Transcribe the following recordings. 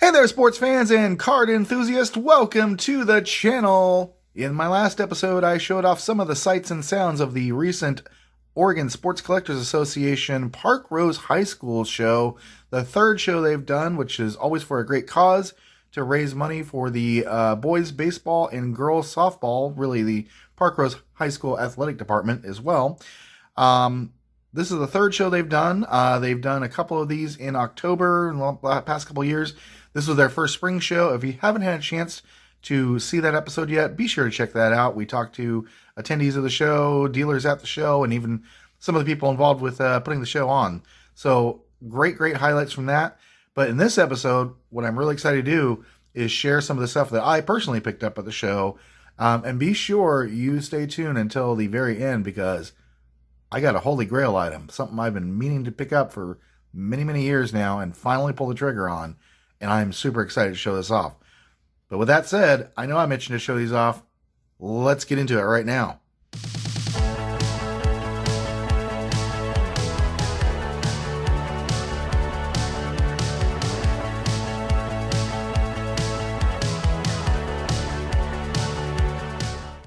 Hey there, sports fans and card enthusiasts. Welcome to the channel. In my last episode, I showed off some of the sights and sounds of the recent Oregon Sports Collectors Association Parkrose High School show, the third show they've done, which is always for a great cause to raise money for the boys baseball and girls softball, really the Parkrose High School athletic department as well. This is the third show they've done. They've done a couple of these in October in the past couple of years. This was their first spring show. If you haven't had a chance to see that episode yet, be sure to check that out. We talked to attendees of the show, dealers at the show, and even some of the people involved with putting the show on. So great highlights from that. But in this episode, what I'm really excited to do is share some of the stuff that I personally picked up at the show. And be sure you stay tuned until the very end, because I got a Holy Grail item, something I've been meaning to pick up for many years now and finally pull the trigger on. And I'm super excited to show this off. But with that said, I know I'm itching to show these off. Let's get into it right now.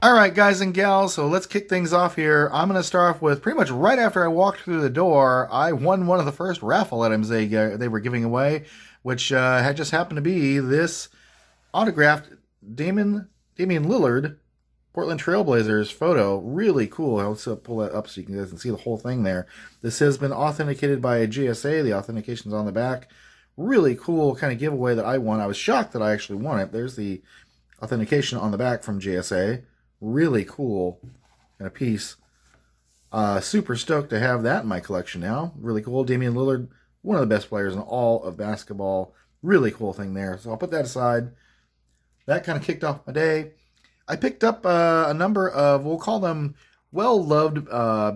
All right, guys and gals, so let's kick things off here. I'm going to start off with pretty much right after I walked through the door, I won one of the first raffle items they were giving away, which had just happened to be this autographed Damian Lillard Portland Trailblazers photo. Really cool. I'll pull that up so you guys can see the whole thing there. This has been authenticated by a GSA. The authentication's on the back. Really cool kind of giveaway that I won. I was shocked that I actually won it. There's the authentication on the back from GSA. Really cool kind of piece. Super stoked to have that in my collection now. Really cool. Damian Lillard, one of the best players in all of basketball. Really cool thing there. So I'll put that aside. That kind of kicked off my day. I picked up a number of, we'll call them well-loved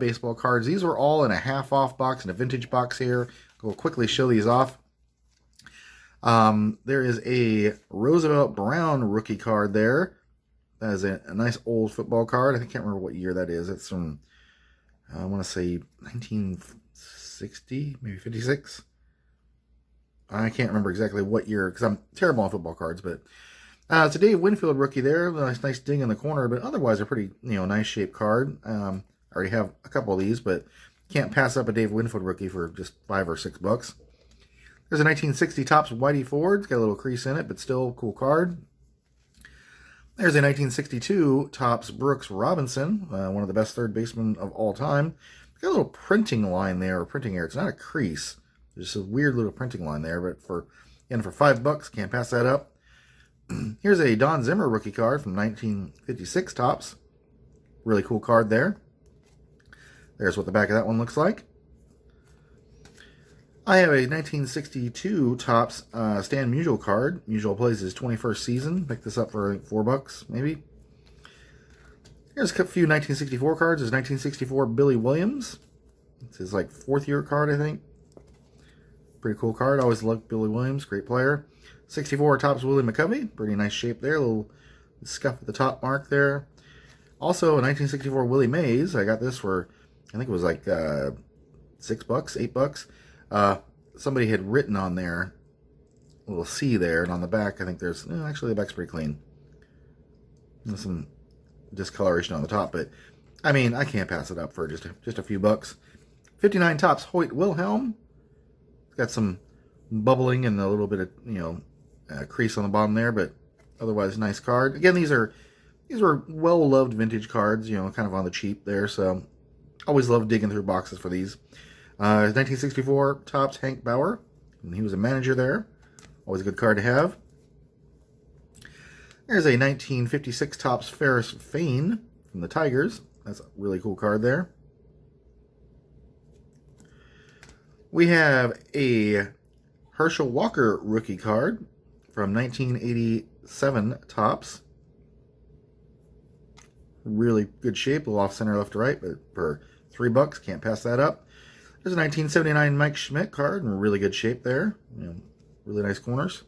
baseball cards. These were all in a half-off box, in a vintage box here. We'll quickly show these off. There is a Roosevelt Brown rookie card there. That is a nice old football card. I can't remember what year that is. It's from, I want to say 1960, maybe 56. I can't remember exactly what year, because I'm terrible on football cards. But it's a Dave Winfield rookie there. Nice ding in the corner, but otherwise a pretty nice shaped card. I already have a couple of these, but can't pass up a Dave Winfield rookie for just $5 or $6. There's a 1960 Topps Whitey Ford. It's got a little crease in it, but still a cool card. There's a 1962 Topps Brooks Robinson, one of the best third basemen of all time. Got a little printing line there, or printing error. It's not a crease. There's just a weird little printing line there, but for $5, can't pass that up. Here's a Don Zimmer rookie card from 1956 Topps. Really cool card there. There's what the back of that one looks like. I have a 1962 Topps Stan Musial card. Musial plays his 21st season. Picked this up for $4, maybe. Here's a few 1964 cards. There's 1964 Billy Williams. It's his fourth year card, I think. Pretty cool card. Always loved Billy Williams. Great player. 64 Topps Willie McCovey. Pretty nice shape there. A little scuff at the top mark there. Also a 1964 Willie Mays. I got this for, I think it was $6, $8. Somebody had written on there, a little C there, and on the back, I think there's, actually the back's pretty clean. There's some discoloration on the top, but, I mean, I can't pass it up for just a few bucks. 59 Topps Hoyt Wilhelm. It's got some bubbling and a little bit of, crease on the bottom there, but otherwise nice card. Again, these were well-loved vintage cards, kind of on the cheap there, so always love digging through boxes for these. 1964 Topps Hank Bauer, and he was a manager there. Always a good card to have. There's a 1956 Topps Ferris Fane from the Tigers. That's a really cool card there. We have a Herschel Walker rookie card from 1987 Topps. Really good shape, a little off center left to right, but for $3, can't pass that up. There's a 1979 Mike Schmidt card in really good shape there. Really nice corners.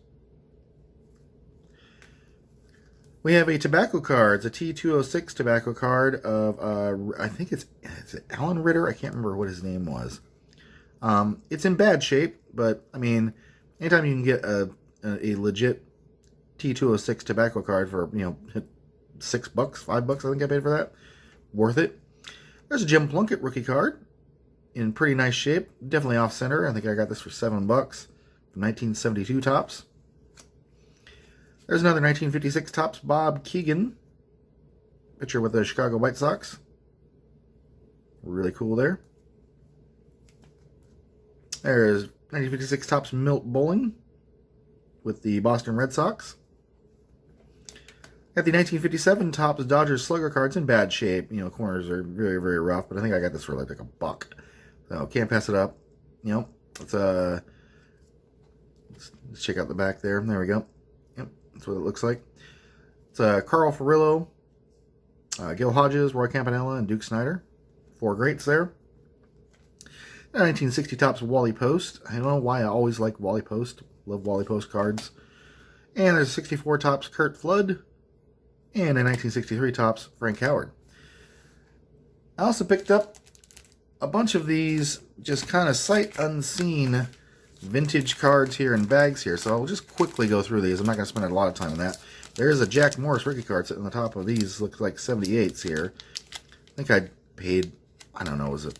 We have a tobacco card. It's a T206 tobacco card of, I think it's Alan Ritter. I can't remember what his name was. It's in bad shape, but, I mean, anytime you can get a a legit T206 tobacco card for, $6, $5, I think I paid for that. Worth it. There's a Jim Plunkett rookie card in pretty nice shape. Definitely off center. I think I got this for $7 from 1972 Topps. There's another 1956 Topps Bob Keegan. Picture with the Chicago White Sox. Really cool there. There's 1956 Topps Milt Bowling with the Boston Red Sox. Got the 1957 Topps Dodgers Slugger cards in bad shape. Corners are very, very rough, but I think I got this for like $1. So can't pass it up. Let's check out the back there. There we go. Yep, that's what it looks like. It's Carl Furillo, Gil Hodges, Roy Campanella, and Duke Snider. 4 greats there. 1960 Topps Wally Post. I don't know why I always like Wally Post. Love Wally Post cards. And there's 64 Topps Kurt Flood. And a 1963 Topps Frank Howard. I also picked up a bunch of these just kind of sight unseen vintage cards here in bags here. So I'll just quickly go through these. I'm not going to spend a lot of time on that. There's a Jack Morris rookie card sitting on the top of these. Looks like 78s here. I think I paid, I don't know, was it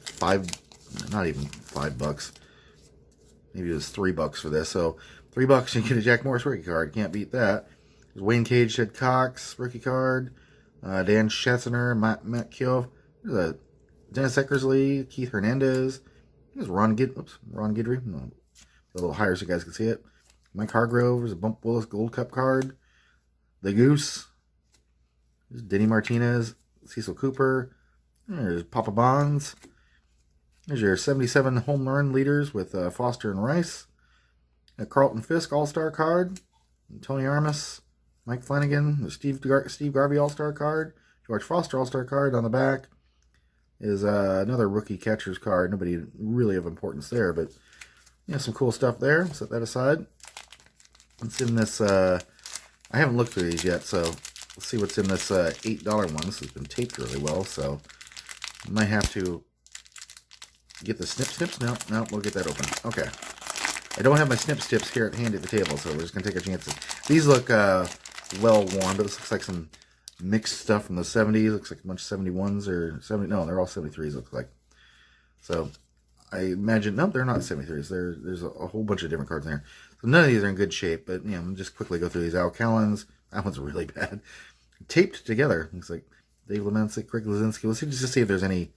not even $5. Maybe it was $3 for this. So $3 you get a Jack Morris rookie card. Can't beat that. There's Wayne Cage, Ted Cox rookie card. Dan Schatzener, Matt Kioff. There's a Dennis Eckersley, Keith Hernandez. There's Ron Guidry. No, a little higher so you guys can see it. Mike Hargrove. There's a Bump Willis Gold Cup card. The Goose. There's Denny Martinez. Cecil Cooper. There's Papa Bonds. There's your 77 home run leaders with Foster and Rice. A Carlton Fisk All-Star card. Tony Armas. Mike Flanagan. The Steve Garvey All-Star card. George Foster All-Star card on the back. Is another rookie catcher's card. Nobody really of importance there, but some cool stuff there. Set that aside. What's in this? I haven't looked through these yet, so let's see what's in this $8 one. This has been taped really well, so I might have to get the snip snips. No, we'll get that open. Okay. I don't have my snip snips here at handy at the table, so we're just gonna take our chances. These look well worn, but this looks like some mixed stuff from the 70s. Looks like a bunch of 71s or 70. No, they're all 73s. Looks like. So I imagine no, they're not 73s. There's a whole bunch of different cards in there. So none of these are in good shape. But I'm just quickly go through these. Al Callens. That one's really bad. Taped together. Looks like Dave Lemansick, Craig Lazinski. Let's just see if there's any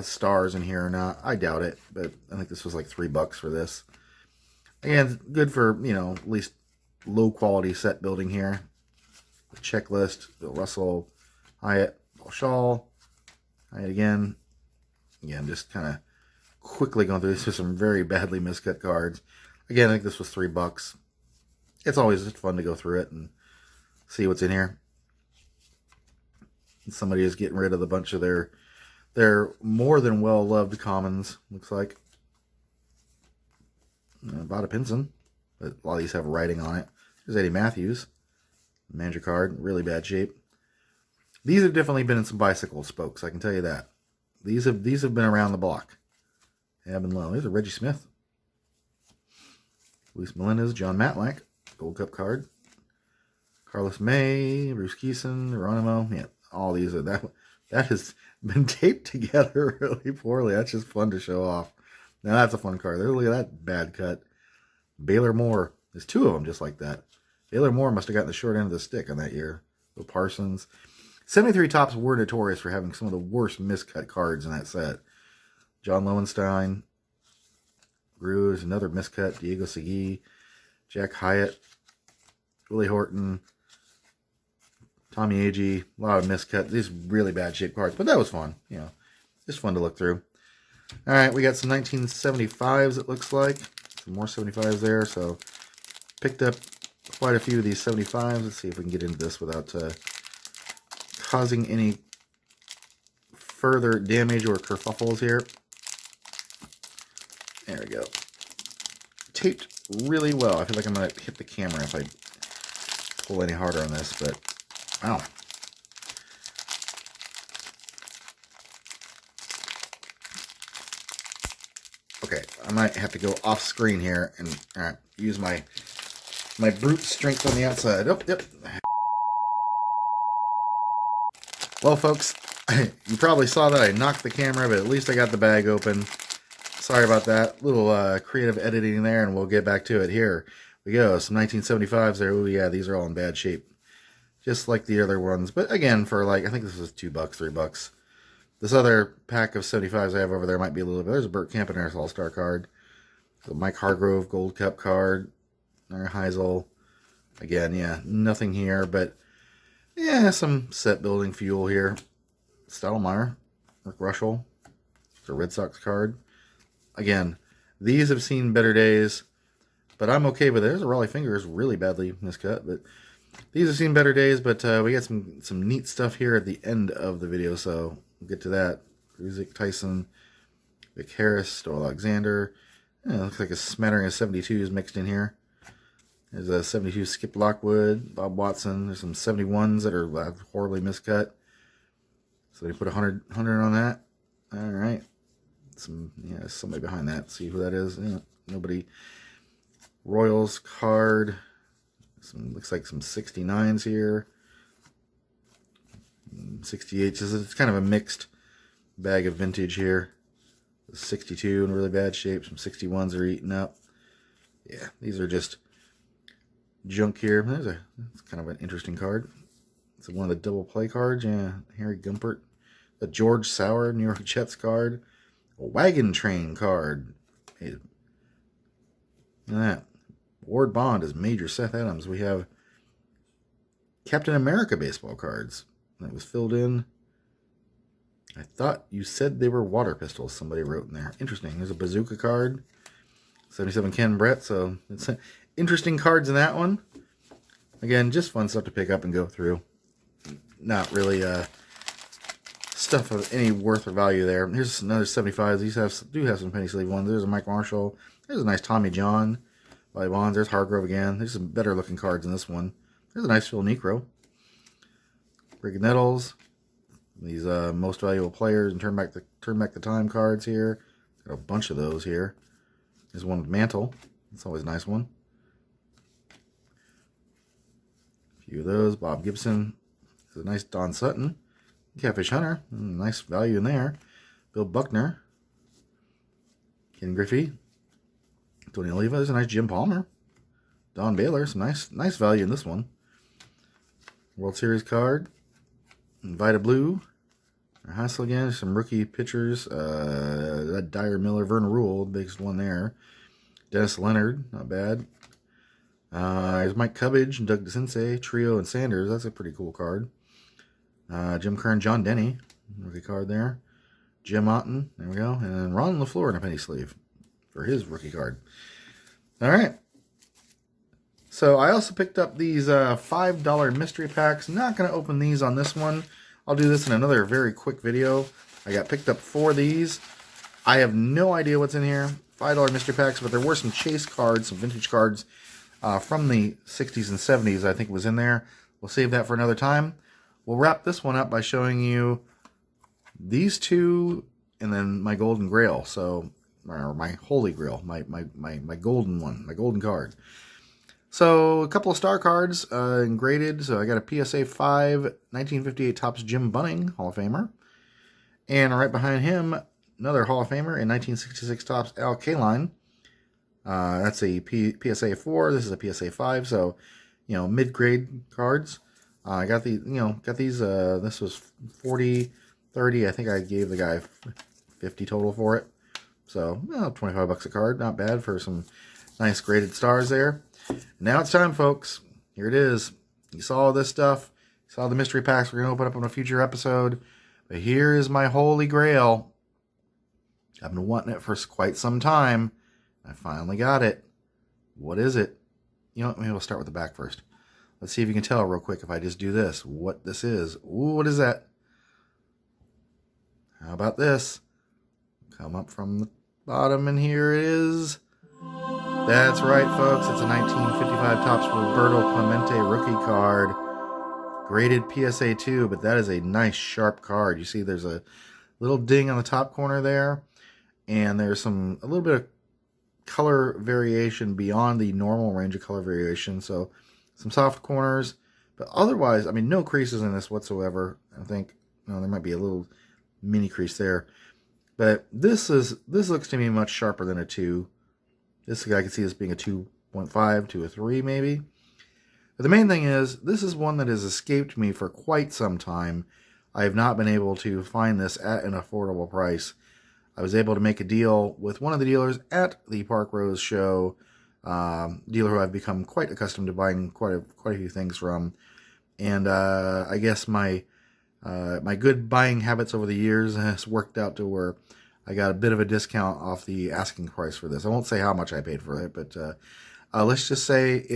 stars in here or not. I doubt it, but I think this was like $3 for this. Again, good for at least low quality set building here. The checklist, Bill Russell, Hyatt, Paul Shaw, Hyatt again. Again, just kind of quickly going through this with some very badly miscut cards. Again, I think this was $3. It's always just fun to go through it and see what's in here. Somebody is getting rid of a bunch of their more than well-loved commons, looks like. Bada Pinson, but a lot of these have writing on it. There's Eddie Matthews. Manager card, really bad shape. These have definitely been in some bicycle spokes, I can tell you that. These have been around the block. They have been low. There's a Reggie Smith. Luis Melendez, John Matlack, Gold Cup card. Carlos May, Bruce Keeson, Geronimo. Yeah, all these are that has been taped together really poorly. That's just fun to show off. Now that's a fun card. Look at that bad cut. Baylor Moore. There's 2 of them just like that. Baylor Moore must have gotten the short end of the stick on that year. Bill Parsons. 73 Topps were notorious for having some of the worst miscut cards in that set. John Lowenstein. Grooves, another miscut. Diego Segui. Jack Hyatt. Willie Horton. Tommy Agee. A lot of miscut. These really bad shaped cards. But that was fun. Just fun to look through. Alright, we got some 1975s it looks like. Some more 75s there. So, picked up quite a few of these 75s. Let's see if we can get into this without causing any further damage or kerfuffles here. There we go. Taped really well. I feel like I'm going to hit the camera if I pull any harder on this, but wow. Okay, I might have to go off screen here and use my brute strength on the outside. Oh, yep. Well, folks, you probably saw that I knocked the camera, but at least I got the bag open. Sorry about that. Little creative editing there, and we'll get back to it. Here we go. Some 1975s there. Oh, yeah, these are all in bad shape. Just like the other ones. But again, for like, I think this was $2, $3. This other pack of 75s I have over there might be a little bit. There's a Burt Campanar's All-Star card. The Mike Hargrove Gold Cup card. There, Heisel. Again, yeah, nothing here, but yeah, some set building fuel here. Stottlemyre, Rick Russell. It's a Red Sox card. Again, these have seen better days, but I'm okay with it. There's a Raleigh Fingers, really badly miscut, but these have seen better days. But we got some neat stuff here at the end of the video, so we'll get to that. Ruzick, Tyson, Vic Harris, Stoll Alexander. Yeah, looks like a smattering of 72s mixed in here. There's a 72 Skip Lockwood, Bob Watson. There's some 71s that are horribly miscut. So they put 100 on that. All right. Somebody behind that. See who that is. Yeah, nobody. Royals card. Looks like some 69s here. 68s. It's kind of a mixed bag of vintage here. 62 in really bad shape. Some 61s are eaten up. Yeah, these are just junk here. It's kind of an interesting card. It's one of the double play cards. Yeah, Harry Gumpert. A George Sauer New York Jets card. A Wagon Train card. Hey, look at that. Ward Bond is Major Seth Adams. We have Captain America baseball cards. That was filled in. I thought you said they were water pistols, somebody wrote in there. Interesting. There's a Bazooka card. 77 Ken Brett. So it's interesting cards in that one. Again, just fun stuff to pick up and go through. Not really stuff of any worth or value there. Here's another 75. These do have some penny sleeve ones. There's a Mike Marshall. There's a nice Tommy John by Bonds. There's Hargrove again. There's some better looking cards in this one. There's a nice Phil Necro. Rick Nettles. These most valuable players and turn back the time cards here. Got a bunch of those here. There's one with Mantle. That's always a nice one. A few of those. Bob Gibson. There's a nice Don Sutton. Catfish Hunter. Nice value in there. Bill Buckner. Ken Griffey. Tony Oliva. There's a nice Jim Palmer. Don Baylor. Some nice value in this one. World Series card. Vita Blue. Hassel again. Some rookie pitchers. That Dyer Miller. Vernon Rule. Biggest one there. Dennis Leonard. Not bad. There's Mike Cubbage and Doug DeCinces. Trio and Sanders. That's a pretty cool card. Jim Kern, John Denny. Rookie card there. Jim Otten. There we go. And then Ron LaFleur in a penny sleeve for his rookie card. All right. So I also picked up these $5 mystery packs. Not going to open these on this one. I'll do this in another very quick video. I got picked up 4 of these. I have no idea what's in here. $5 mystery packs, but there were some chase cards, some vintage cards from the 60s and 70s. I think was in there. We'll save that for another time. We'll wrap this one up by showing you these 2 and then my Golden Grail. So, or my Holy Grail, my golden one, my golden card. So, a couple of star cards graded. So, I got a PSA 5, 1958 Topps Jim Bunning, Hall of Famer. And right behind him, another Hall of Famer in 1966 Topps Al Kaline. That's a PSA 4. This is a PSA 5. So, mid-grade cards. I got these, this was 40, 30. I think I gave the guy 50 total for it. So, $25 a card. Not bad for some nice graded stars there. Now it's time, folks. Here it is. You saw all this stuff. You saw the mystery packs we're going to open up on a future episode. But here is my Holy Grail. I've been wanting it for quite some time. I finally got it. What is it? Maybe we'll start with the back first. Let's see if you can tell real quick if I just do this, what this is. Ooh, what is that? How about this? Come up from the bottom, and here it is. That's right, folks. It's a 1955 Topps Roberto Clemente rookie card. Graded PSA 2, but that is a nice, sharp card. You see there's a little ding on the top corner there. and there's a little bit of color variation beyond the normal range of color variation. So some soft corners, but otherwise, I mean, no creases in this whatsoever. I think, there might be a little mini crease there, but this looks to me much sharper than a 2. This I can see this being a 2.5 to a 3 maybe. But the main thing is, this is one that has escaped me for quite some time. I have not been able to find this at an affordable price. I was able to make a deal with one of the dealers at the Parkrose show, dealer who I've become quite accustomed to buying quite a few things from, and I guess my good buying habits over the years has worked out to where I got a bit of a discount off the asking price for this. I won't say how much I paid for it, but let's just say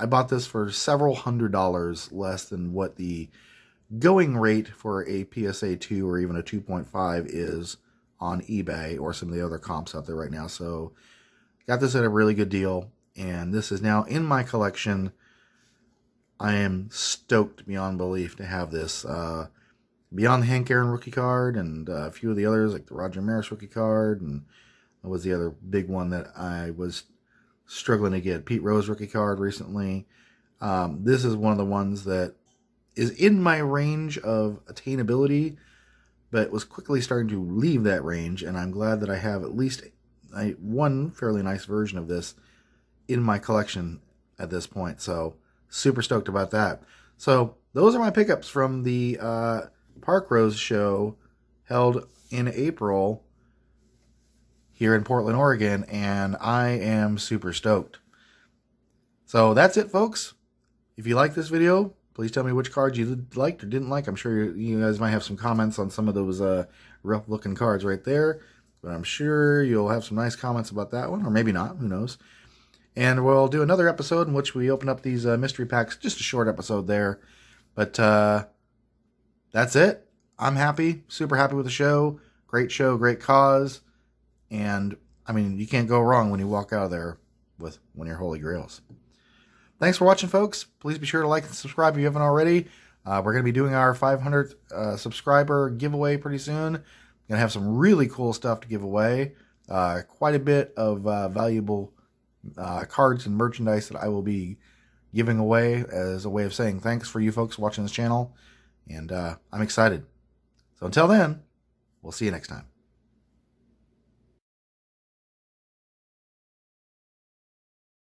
I bought this for several $100s less than what the going rate for a PSA 2 or even a 2.5 is on eBay or some of the other comps out there right now. So got this at a really good deal, and this is now in my collection. I am stoked beyond belief to have this. Beyond the Hank Aaron rookie card and a few of the others, like the Roger Maris rookie card, and what was the other big one that I was struggling to get? Pete Rose rookie card recently. This is one of the ones that is in my range of attainability, but was quickly starting to leave that range, and I'm glad that I have at least one fairly nice version of this in my collection at this point. So super stoked about that. So those are my pickups from the Parkrose show held in April here in Portland, Oregon, and I am super stoked. So that's it, folks. If you like this video, please tell me which cards you liked or didn't like. I'm sure you guys might have some comments on some of those rough looking cards right there, but I'm sure you'll have some nice comments about that one, or maybe not, who knows. And we'll do another episode in which we open up these mystery packs, just a short episode there. But that's it. I'm happy, super happy with the show. Great show, great cause. And, I mean, you can't go wrong when you walk out of there with one of your Holy Grails. Thanks for watching, folks. Please be sure to like and subscribe if you haven't already. We're going to be doing our 500th subscriber giveaway pretty soon. Going to have some really cool stuff to give away. Quite a bit of valuable cards and merchandise that I will be giving away as a way of saying thanks for you folks watching this channel. And I'm excited. So until then, we'll see you next time.